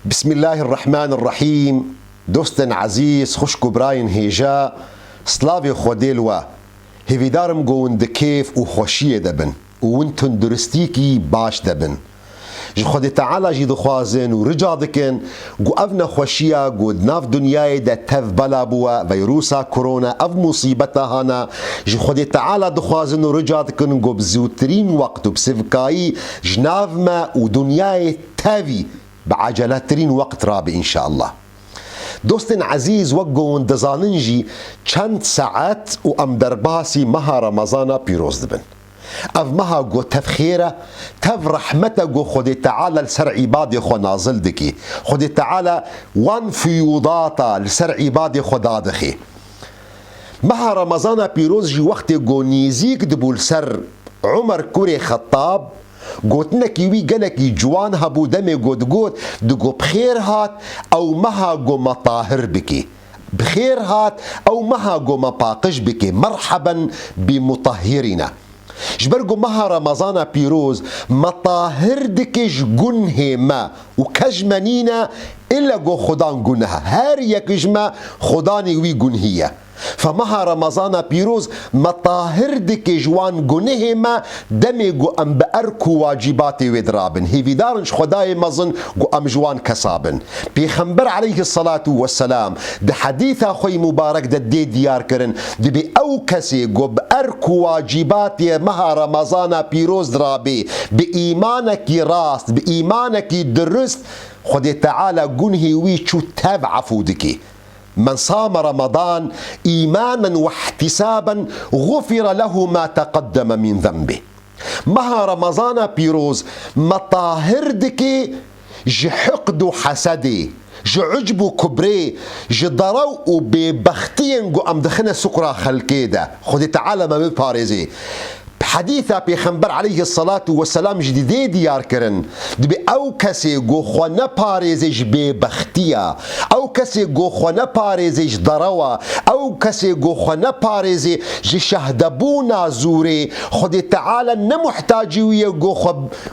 بسم الله الرحمن الرحیم. دوستن عزیز خوشکو براین هیجا سلاوی خودیلوا هیویدارم گوند کیف و خوشیه دبن و ونتن درستی کی باش دبن جی خود تعالی جی دخوازن و رجا دکن گو افنا خوشیه گو ناف دنیای ده تف بلا بوا ویروسا کرونا اف مصیبتا هانا جی خود تعالی دخوازن و رجا دکن گو بزودترین وقت و بسفکایی جناف ما و دنیای تاوی بعجلترین وقت رابع ان شاء الله. دوستن عزیز وقون دزاننجی چند ساعت و ام درباسی مها رمضان پیروز دبن اف مها گو تفخیره تف رحمته گو خود تعالی لسر عباد خو نازل دکی خود تعالی وان فیوضاتا لسر عباد خو دادخی مها رمضان پیروز جی وقت گو نیزیک دبول سر عمر کوری خطاب گوتنه کیوی گلکی جوان هبو دمی گوت دگو بخیر هات او مها گو مطاهر بکی بخیر هات او مها گو مپاقش بکی مرحبا بمطهرنا جبرگو مها رمضان پیروز مطاهر دکش گنه ما و کجمنینا الا گو خدان گنها هر یکش ما خدانی وی گنهیه فمها رمضان پیروز مطاهر دکی جوان گنه ما دمی گو ام بارکو واجبات ودرابن هیوی دارنش خدای مزن گو ام جوان کسابن پیغمبر علیه الصلاة والسلام ده حدیث خوی مبارک ده دی دیار کرن ده بی او کسی گو بارکو واجبات مها رمضان پیروز درابی بی ایمانکی راست بی ایمانکی درست خود تعالی گنهی وی چو تاب عفو دکی من صام رمضان إيمانا واحتسابا غفر له ما تقدم من ذنبه مها رمضان بيروز مطاهر دكي جحقد حسدي جعجب كبري جضرو ببختين جو أم دخنا سكرا خلقيدا خذ تعالى ما بباريزي حديثة پیغمبر علیه الصلاة والسلام جدیده دیار کرن دبی او کسی گو خونه پارێزش بێبەختیە او کسی گو خونه پارێزش دەڕەوە او کسی گو خونه پارێزی ji شەهدەبوونا زورێ خودی تعالى نەمحتاجی ویە گو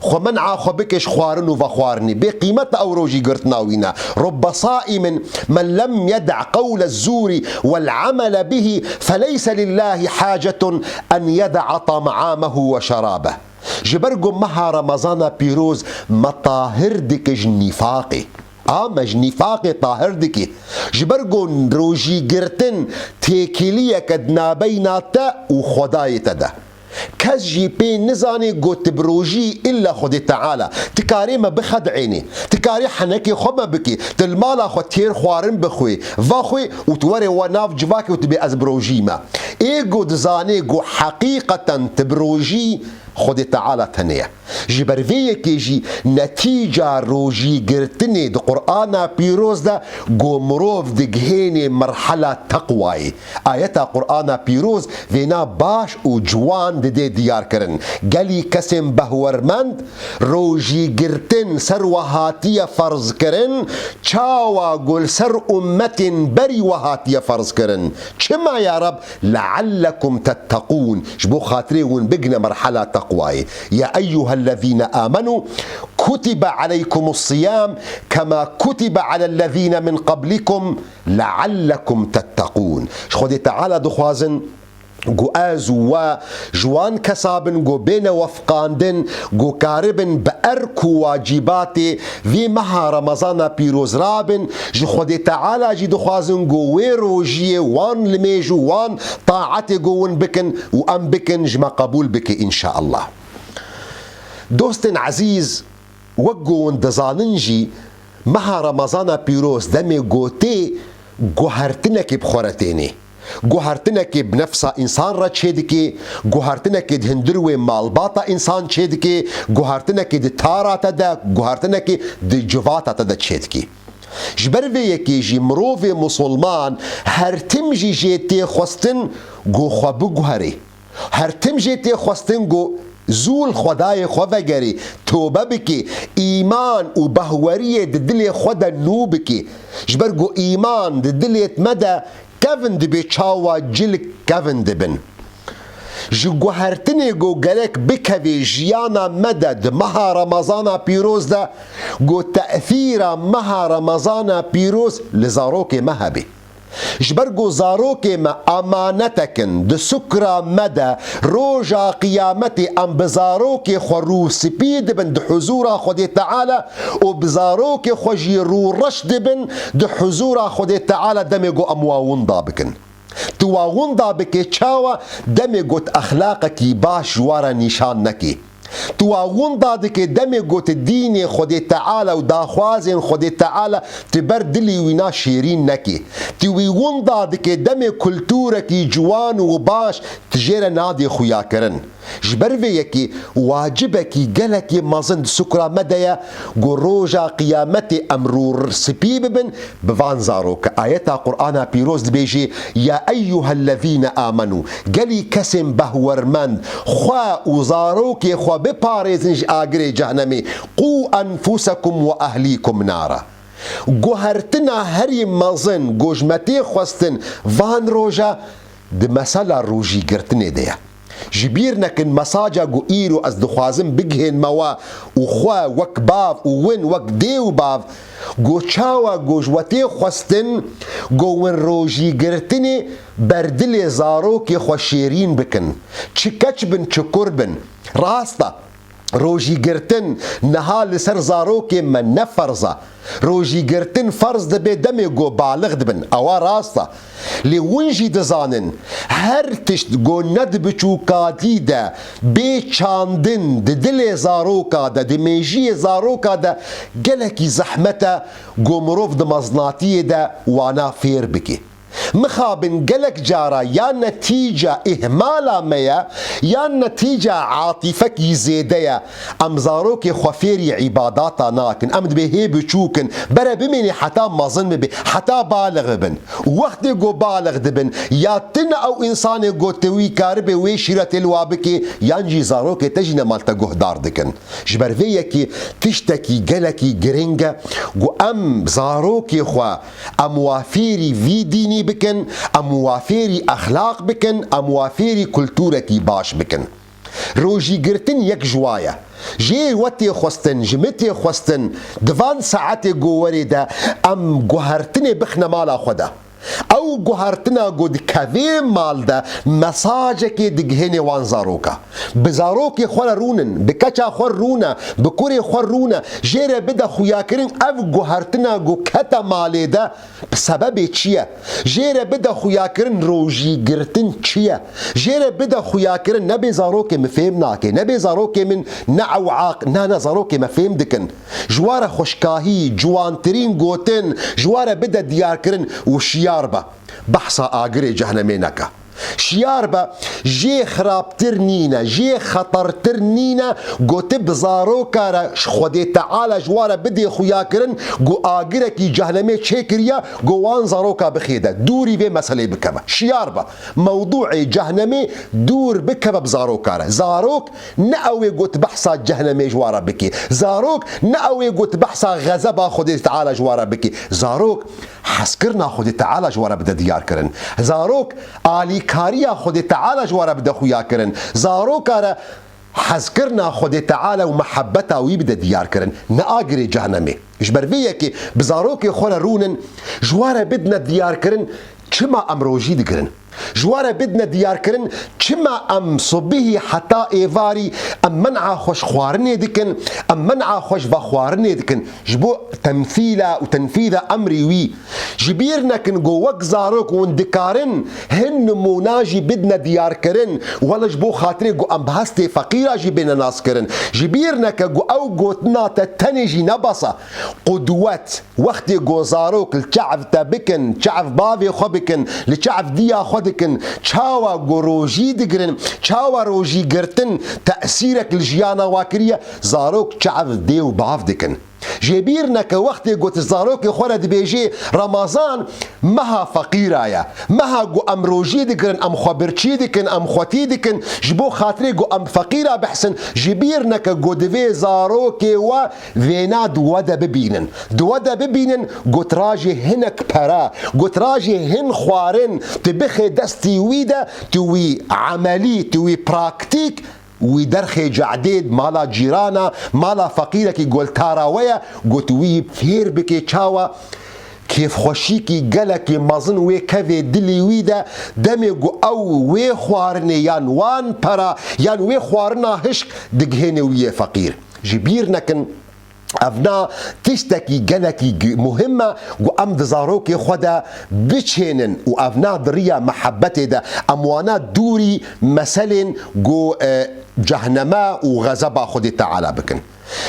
خو منعا خو بکش خوارن و بەخواردنی بێ قیمەتە ئەو ڕۆژی گرتناوینە رب صائم من لم يدع قول الزور والعمل به فليس لله حاجة أن يدع طمعامه و شرابه جبرگو مها رمضان پیروز مطاهر دکش نفاقی آمج نفاق طاهر دکی جبرگو روژی گرتن تیکیلیه کد نابیناتا و خدایت ده کس جی پی نزانی گو تبروجی الا خود تعالی تکاری ما بخدعینی تکاری حنکی خو ما بکی تلمالا خو تیر خوارن بخوی واخوی و توری و ناف جواکی و تبی از بروجی ما ایگو دزانی گو حقیقتا تبروجی خود تعالی تنیه جبرویه که جی نتیجه روژی گرتنی ده قرآن پیروز ده گو مروف ده گهین مرحله تقوی آیتا قرآن پیروز وینا باش و جوان ده دیار کرن گلی کسیم بهورمند روژی گرتن سر وهاتی فرض کرن چاوا گل سر امت بری وهاتی فرض کرن چما یا رب لعلكم تتقون جبو خاطری ون بگن مرحله تقوی یا ایها الذين آمنوا كتب عليكم الصيام كما كتب على الذين من قبلكم لعلكم تتقون خود تعالى دخوازن گو از و جوان کسابن گو بین وفقاندن گو کاربن بأرکو واجبات وی مها رمضان پیروز رابن جو خود تعالی جی دخوازن گو وی روژی وان لمیجو وان طاعت گوون بکن و ام بکن جما قبول بک ان شاء الله. دوستن عزیز وگون دزاننجی مها رمضان پیروز دمی گوتی گوهرتنکی بخورتینی گوهرتنکی بنفسا انسان را چیدکی گوهرتنکی دهندروی مالباتا انسان چیدکی گوهرتنکی ده تاراتا ده گوهرتنکی ده جواتا ده چیدکی جبروی یکی جی مروف مسلمان هر تم جی جیتی خواستن گو خوابو گوهری هر تم جیتی خواستن گو زول خدای خو وگری توبه بکی ایمان و بهوری د دل خدا نو بکی جبرگو ایمان د دلیت مده کفن دبی چاوا جل کفن دبن جوهرتني جو گلک بکوی جیانا مدد مها رمضان پیروز ده گو تأثیر مها رمضان پیروز لزاروک مهبه جبرگو زاروک ما امانتکن د سکرا مده روژا قیامت ام بزاروک خورو سپید بن د حضور خود تعالی و بزاروک خوشی رو رشد بن د حضور خود تعالی دمگو امواون دابکن تواون دابکه چاوا دمگوت اخلاقکی باش وارا نشان نکی تواون داده که دم گوت دین خود تعالی و داخوازن خود تعالی تبر دلی وینا شیرین نکی تواون داده که دم کلتور کی جوان و باش تجیر نادی خویا کرن جبروی یکی واجبه کی گله کی مازند سکرا مدیا گو روژا قیامت امرور سپی ببن بوان زارو که آیتا قرآن پیروز بیجی یا ایوها الذین آمنو گلی کسیم بهورمند خواه و زارو که خواه بپارزنج آگر جهنمی قو انفسکم و اهلیکم نارا گوهرتنا هری مازن گوشمتی خواستن وان روژا ده مسئله روژی گرتنه دیا جبیر نکن مساجا گو ایرو از دخوازم بگهن موا و خوا وک باف و ون وک دیو باف گو چاوا گو جوتی خواستن گو ون روژی گرتنی بردل زارو که خوا شیرین بکن چه کچ بن چه کربن راستا روژی گرتن نهال سر زارو که من نفرزا روژی گرتن فرض دبی دمی گو بالغ دبن اوا راستا لی ونجی دزانن هر تشت گو ند بچوکاتی ده بی چاندن ده دل زاروکا ده ده میجی زاروکا ده گلکی زحمتا گو مروف ده مزناتی ده وانا فیر بکی مخابن قلك جارا يا نتيجة إهمالا ميا يا نتيجة عاطفك زيدية أم زاروك خفيري عباداتا ناكن أم دبهي بچوكن برا بميني حتى مظن بي حتى بالغ بن وقت جو بالغ دبن يا تن أو إنسان جو توي كاربي ويشيرة الوابكي يانجي زاروك تجينا مالتا جهدار دكن جبرويكي تشتكي قلكي جرينجا جو أم زاروك خوا أم وافيري في ديني بکن اموافیری اخلاق بکن اموافیری کلتورکی باش بکن روژی گرتن یک جوایا جی وتی خواستن جمتی خواستن دوان ساعت گووری ده ام گوهرتن بخن مالا خودا او گوهرتنا گود کوی مال ده مساجه که دگهن وان زاروکا بزاروک خور رونن بکچا خور رونا بکوری خور رونا جیر بده خویا کرن او گوهرتنا گو کتا مالی ده بسبب چیه جیر بده خویا کرن روژی گرتن چیه جیر بده خویا کرن نبی زاروک مفهم ناکه نبی زاروک من نعو عاق نه زاروک مفهم دکن جوار خوشکاهی جوانترین گوتن جوار بده دیار کرن و شیار با بحثا آگری جهنمی نکا شیار با جی خرابتر نینا جی خطرتر نینا گو تب زارو کارا خود تعالی جوارا بدی خویا کرن گو آگره کی جهنمی چه کریا گو وان زارو کا بخیده دوری به مسئله بکبه شیار با موضوع جهنمی دور بکبه بزارو کارا زاروک ناوی گوت بحثا جهنمی جوارا بکی زاروک ناوی گوت بحثا غضب خود تعالی جوارا بکی زاروک حسکرنا خود تعالی جوارا بده دیار کرن زاروک آلی کاریا خود تعالی جوارا بده خویا کرن زاروک را حذكرنا خود تعالى ومحبته ويبدا ديار كرن ناقري جهنمي ايش برفيه كي بزاروكي خولا رونن جوارا بدنا ديار كرن كما امروجي دكرن جوارا بدنا ديار كرن كما ام صبيه حتى ايفاري ام منع خوش خوارني دكن ام منع خوش بخوارني دكن جبو تمثيلا وتنفيذ امري وي جبيرنا كن جو وك زاروك وندكارن هن مناجي بدنا ديار كرن ولا جبو خاطري جو ام بهستي فقيره جبنا ناس كرن جبيرنا كجو او جوتنا تتنجي نبصه قدوات وقت جو زاروك الشعب تبكن شعب بافي خبكن لشعب ديا خدكن چاوا گروجی دگرن چاوا روجی گرتن تأثیرك الجيانا واكريا زاروك شعب ديو باف دكن جبيرنا كوقت قوت الزاروك خورد بيجي رمضان مها فقيرايا مها قو ام روجي دكن ام خبرتشي دكن ام خوتي دكن جبو خاطري قو ام فقيرا بحسن جبيرنا كقو دفي زاروك و فينا دودا ببينن قوت راجي هنك برا قوت راجي هن خوارن تبخي دستي ويدا توي عملي توي براكتيك ويدرخي جعديد مالا جيرانا مالا فقيرة كي قول تاراوية قلت وي فير بكي تشاوا كيف خوشيكي قلكي مظن وي كذي دلي ويدا دمي قو او وي خوارني يان وان برا يان وي خوارنا هشك دقهيني وي فقير جبيرنا كن أفنا تشتكي جلكي مهمة وأم دزاروكي خدا بتشينن وأفنا دريا محبتي دا أموانا دوري مثلا جو جهنما وغزبا خدي تعالى بكن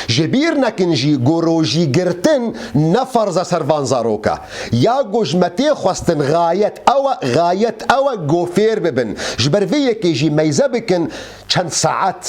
جبيرنا كنجي جوروجي جرتن نفر ز سرفان زاروكا يا جوجمتي خواستن غايت أو جوفير ببن جبرفيه كيجي ميزبكن چند ساعات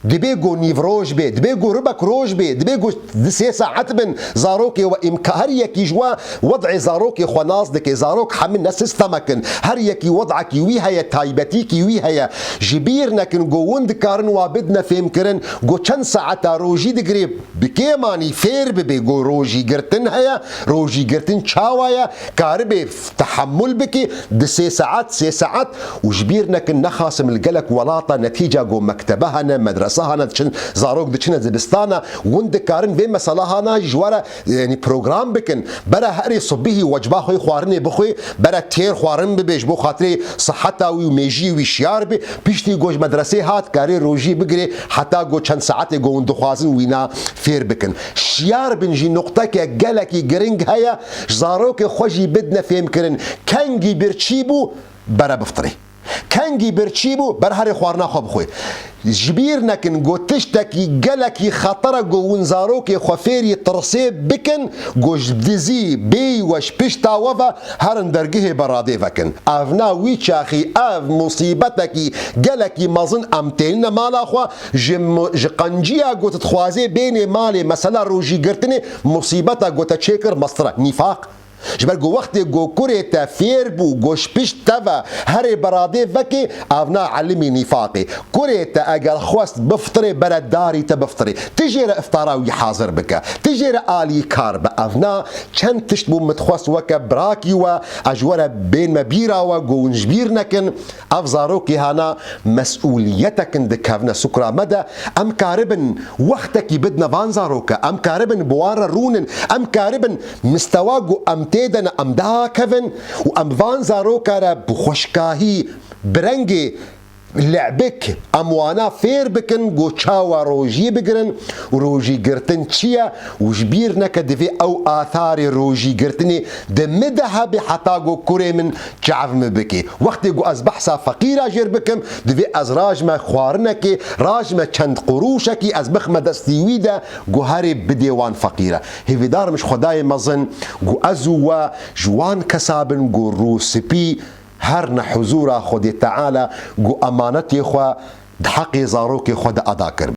دبيجو نيفروج بي دبيجو ربك روج بي دبيجو 3 ساعات بن زاروكي وامكاريكي جوا وضع زاروكي خناص دكي زاروك حملنا سيستمكن هريكي وضعك ويها تايبتيكي ويها جبيرنا كن جو وند كارن وابدنا فهم كرن جو چند ساعات روجي دغري بكيماني فير بي جو روجي جرتن هيا روجي جرتن چاوايا كاربي تحمل بكي 3 ساعات وجبيرنا كن نخاسم القلق ولاطه نتيجه جو مكتبها مدرسه هانا زاروك دچنا زبستانا وند كارن في مساله هانا جوارا يعني بروجرام بكن برا هري صبيه وجبه خوي خوارني بخوي برا تير خوارن ببيج بو خاطري صحتا وميجي وشيار بي بيشتي جوج مدرسه هات كاري روجي بقري حتى جو چند ساعات جو وند خوازن وينا فير بكن شيار بنجي نقطه كجلكي جرينج هيا زاروك خوجي بدنا فهم كرن كانجي برتشيبو برا بفطري كانجي برتشيبو برهاري خوارنا خو بخوي جبيرنا كن جو تشتكي جلكي خطره جو ونزاروكي خفيري ترسيب بكن جو جدزي بي وش بشتا وفا هرن درجه برادي فكن افنا ويتشاخي اف مصيبتكي جلكي مظن امتلنا مالا خوا جقنجيا جو تتخوازي بيني مالي مثلا روجي قرتني مصيبتا جو تشيكر مصرة نفاق جبر جو وقت جو كوريتا فيربو جو شبش تفا هري برادي فكي افنا علمي نفاقي كوريتا اجل خواست بفطري برد داري تبفطري تجي افطاراوي حاضر بك تجي آلي كارب افنا چند تشتبو متخواست وكا براكي و اجورا بين مبيرا و جو نجبيرنكن افزاروكي هانا مسؤوليتكن دكافنا سكرا مدى ام كاربن وقتكي بدنا فانزاروكا ام كاربن بوار رونن ام كاربن مستواجو ام تيدنا ام دا كفن وام فان زاروكا بخشكاهي برنجي لعبك اموانا فير بكن جو تشاوا روجي بقرن وروجي قرتن تشيا وجبيرنا كدفي او اثار روجي قرتني دمدها بحتا جو كوري من جعف مبكي وقت جو ازبحسا فقيرة جير بكم دفي از راجما خوارنكي راجما چند قروشكي از بخمة دستيويدا جو هاري بديوان فقيرة هيفي دار مش خداي مظن جو ازوا جوان كسابن جو روسبي هرنا حضورا خودي تعالى جو امانتي خو حقي زاروكي خود ادا كر